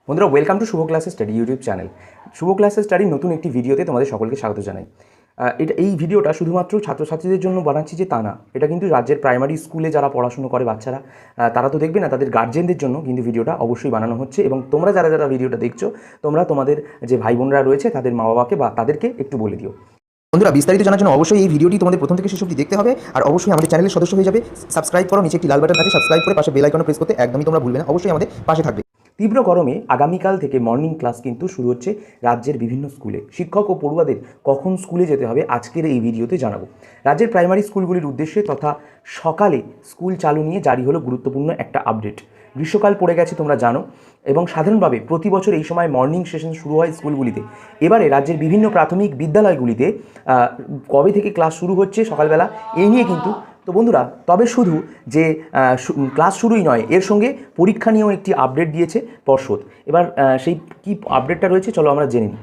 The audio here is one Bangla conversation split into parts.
বন্ধুরা, welcome to Shubho classes study YouTube channel. Shubho classes স্টাডির নতুন একটি ভিডিওতে তোমাদের সকলকে স্বাগত জানাই। এই ভিডিওটা শুধুমাত্র ছাত্রছাত্রীদের জন্য বানাচ্ছি যে তা না, এটা কিন্তু রাজ্যের প্রাইমারি স্কুলে যারা পড়াশুনো করে বাচ্চারা, তারা তো দেখবে না, তাদের গার্জেনদের জন্য কিন্তু ভিডিওটা অবশ্যই বানানো হচ্ছে। এবং তোমরা যারা যারা ভিডিওটা দেখছো, তোমরা তোমাদের যে ভাই বোনরা রয়েছে তাদের মা বাবাকে বা তাদেরকে একটু বলে দিও। বন্ধুরা, বিস্তারিত জানার জন্য অবশ্যই এই ভিডিওটি তোমাদের প্রথম থেকে শেষ অবধি দেখতে হবে। আর অবশ্যই আমাদের চ্যানেলের সদস্য হয়ে যাবে। সাবস্ক্রাইব করো, নিচে একটি লাল বাটন আছে, সাবস্ক্রাইব করে পাশে বেল আইকনে প্রেস করতে একদমই তোমরা ভুলবে না। অবশ্যই আমাদের পাশে থাকবে। তীব্র গরমে আগামীকাল থেকে মর্নিং ক্লাস কিন্তু শুরু হচ্ছে রাজ্যের বিভিন্ন স্কুলে। শিক্ষক ও পড়ুয়াদের কখন স্কুলে যেতে হবে আজকের এই ভিডিওতে জানাবো। রাজ্যের প্রাইমারি স্কুলগুলির উদ্দেশ্যে তথা সকালে স্কুল চালু নিয়ে জারি হলো গুরুত্বপূর্ণ একটা আপডেট। গ্রীষ্মকাল পড়ে গেছে তোমরা জানো, এবং সাধারণভাবে প্রতি বছর এই সময় মর্নিং সেশন শুরু হয় স্কুলগুলিতে। এবারে রাজ্যের বিভিন্ন প্রাথমিক বিদ্যালয়গুলিতে কবে থেকে ক্লাস শুরু হচ্ছে সকালবেলা, এই নিয়ে কিন্তু তো বন্ধুরা, তবে শুধু যে ক্লাস শুরুই নয়, এর সঙ্গে পরীক্ষা নিয়েও একটি আপডেট দিয়েছে পর্ষদ। এবার সেই কি আপডেটটা রয়েছে চলো আমরা জেনে নিই।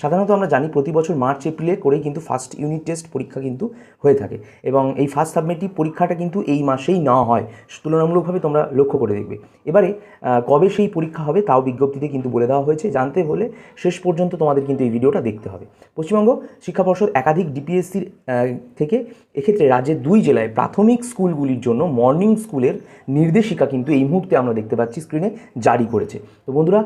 সাধারণত আমরা জানি প্রতি বছর মার্চ এপ্রিলে করেই কিন্তু ফার্স্ট ইউনিট টেস্ট পরীক্ষা কিন্তু হয়ে থাকে, এবং এই ফার্স্ট সাবমিটিভ পরীক্ষাটা কিন্তু এই মাসেই নেওয়া হয় তুলনামূলকভাবে, তোমরা লক্ষ্য করে দেখবে। এবারে কবে সেই পরীক্ষা হবে তাও বিজ্ঞপ্তিতে কিন্তু বলে দেওয়া হয়েছে। জানতে হলে শেষ পর্যন্ত তোমাদের কিন্তু এই ভিডিওটা দেখতে হবে। পশ্চিমবঙ্গ শিক্ষা পর্ষদ একাধিক ডিপিএসসির থেকে এক্ষেত্রে রাজ্যের 2 জেলায় প্রাথমিক স্কুলগুলির জন্য মর্নিং স্কুলের নির্দেশিকা কিন্তু এই মুহূর্তে আমরা দেখতে পাচ্ছি স্ক্রিনে জারি করেছে। তো বন্ধুরা,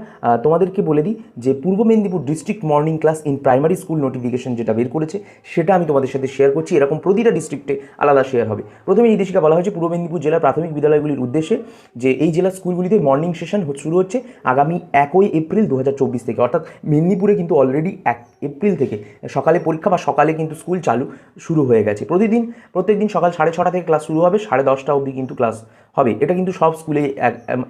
তোমাদেরকে বলে দিই যে পূর্ব Medinipur district morning class in primary school notification যেটা বের করেছে সেটা আমি তোমাদের সাথে শেয়ার করছি। এরকম প্রতিটা ডিস্ট্রিক্টে আলাদা শেয়ার হবে। প্রথমে নির্দেশিকা বলা হয়েছে পূর্ব মেদিনীপুর জেলার প্রাথমিক বিদ্যালয়গুলির উদ্দেশ্যে যে এই জেলার স্কুলগুলিতে মর্নিং সেশন শুরু হচ্ছে আগামী 1 এপ্রিল 2024 থেকে। অর্থাৎ মেদিনীপুরে কিন্তু অলরেডি 1 এপ্রিল থেকে সকালে পরীক্ষা বা সকালে কিন্তু স্কুল শুরু হয়ে গেছে। প্রত্যেকদিন সকাল 6:30 থেকে ক্লাস শুরু হবে, 10:30 অবধি কিন্তু ক্লাস হবে। এটা কিন্তু সব স্কুলে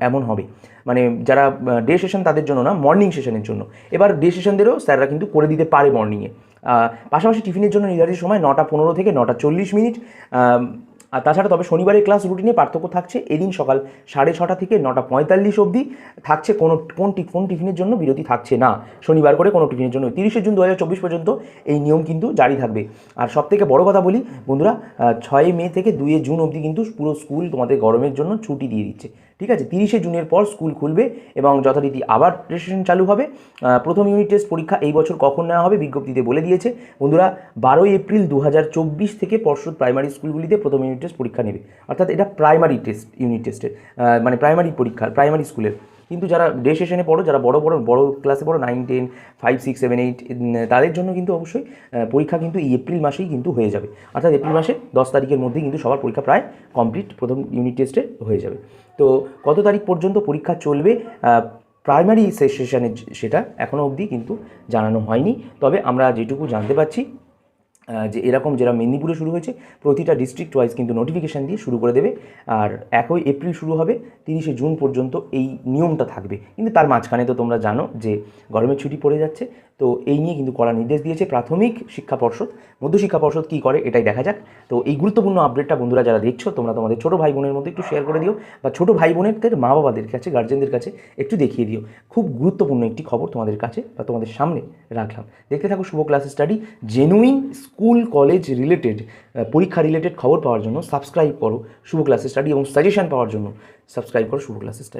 এমন হবে, মানে যারা ডে সেশন তাদের জন্য না, মর্নিং সেশনের জন্য। এবার ডে সেশনদেরও স্যাররা কিন্তু করে দিতে পারে মর্নিংয়ে। পাশাপাশি টিফিনের জন্য নির্ধারিত সময় 9:15 থেকে 9:40। আর তাছাড়া তবে শনিবারের ক্লাস রুটিনে পার্থক্য থাকছে। এদিন সকাল 6:30 থেকে 9:45 অবধি থাকছে। কোন টিফিনের জন্য বিরতি থাকছে না, শনিবার করে কোনো টিফিনের জন্য। 30 জুন 2024 পর্যন্ত এই নিয়ম কিন্তু জারি থাকবে। আর সবথেকে বড় কথা বলি বন্ধুরা, 6 মে থেকে 2 জুন অবধি কিন্তু পুরো স্কুল তোমাদের গরমের জন্য ছুটি দিয়ে দিচ্ছে। ঠিক আছে, 30 জুনের পর স্কুল খুলবে এবং যথারীতি আবার রেজিস্ট্রেশন চালু হবে। প্রথম ইউনিট টেস্ট পরীক্ষা এই বছর কখন নেওয়া হবে বিজ্ঞপ্তিতে বলে দিয়েছে বন্ধুরা। 12 এপ্রিল 2024 থেকে পর্ষদ প্রাইমারি স্কুলগুলিতে প্রথম ইউনিট টেস্ট পরীক্ষা নেবে। অর্থাৎ এটা প্রাইমারি টেস্ট, ইউনিট টেস্টের মানে প্রাইমারি পরীক্ষা প্রাইমারি স্কুলের। কিন্তু যারা ডে সেশনে পড়ো, যারা বড় ক্লাসে পড়ো, 9, 10, 5, 6, 7, 8, তাদের জন্য কিন্তু অবশ্যই পরীক্ষা কিন্তু এই এপ্রিল মাসেই কিন্তু হয়ে যাবে। অর্থাৎ এপ্রিল মাসে 10 তারিখের মধ্যেই কিন্তু সবার পরীক্ষা প্রায় কমপ্লিট প্রথম ইউনিট টেস্টে হয়ে যাবে। তো কত তারিখ পর্যন্ত পরীক্ষা চলবে প্রাইমারি সেশনে সেটা এখনও অবধি কিন্তু জানানো হয়নি। তবে আমরা যেটুকু জানতে পারছি যে এরকম যেটা মেদিনীপুরে শুরু হয়েছে, প্রতিটা ডিস্ট্রিক্ট ওয়াইজ কিন্তু নোটিফিকেশান দিয়ে শুরু করে দেবে। আর 1 এপ্রিল শুরু হবে, 30 জুন পর্যন্ত এই নিয়মটা থাকবে। কিন্তু তার মাঝখানে তো তোমরা জানো যে গরমের ছুটি পড়ে যাচ্ছে, তো এই নিয়ে কিন্তু কড়া নির্দেশ দিয়েছে প্রাথমিক শিক্ষা পর্ষদ। মধ্যশিক্ষা পর্ষদ কী করে এটাই দেখা যাক। তো এই গুরুত্বপূর্ণ আপডেটটা বন্ধুরা যারা দেখছো, তোমরা তোমাদের ছোটো ভাই বোনের মধ্যে একটু শেয়ার করে দিও, বা ছোটো ভাই বোনেরদের মা বাবাদের কাছে, গার্জেনদের কাছে একটু দেখিয়ে দিও। খুব গুরুত্বপূর্ণ একটি খবর তোমাদের কাছে বা তোমাদের সামনে রাখলাম। দেখতে থাকো Shubho class study. Genuine school college related, পরীক্ষা রিলেটেড খবর পাওয়ার জন্য সাবস্ক্রাইব করো শুভ ক্লাস স্টাডি, এবং সাজেশন পাওয়ার জন্য সাবস্ক্রাইব করো শুভ ক্লাস স্টাডি।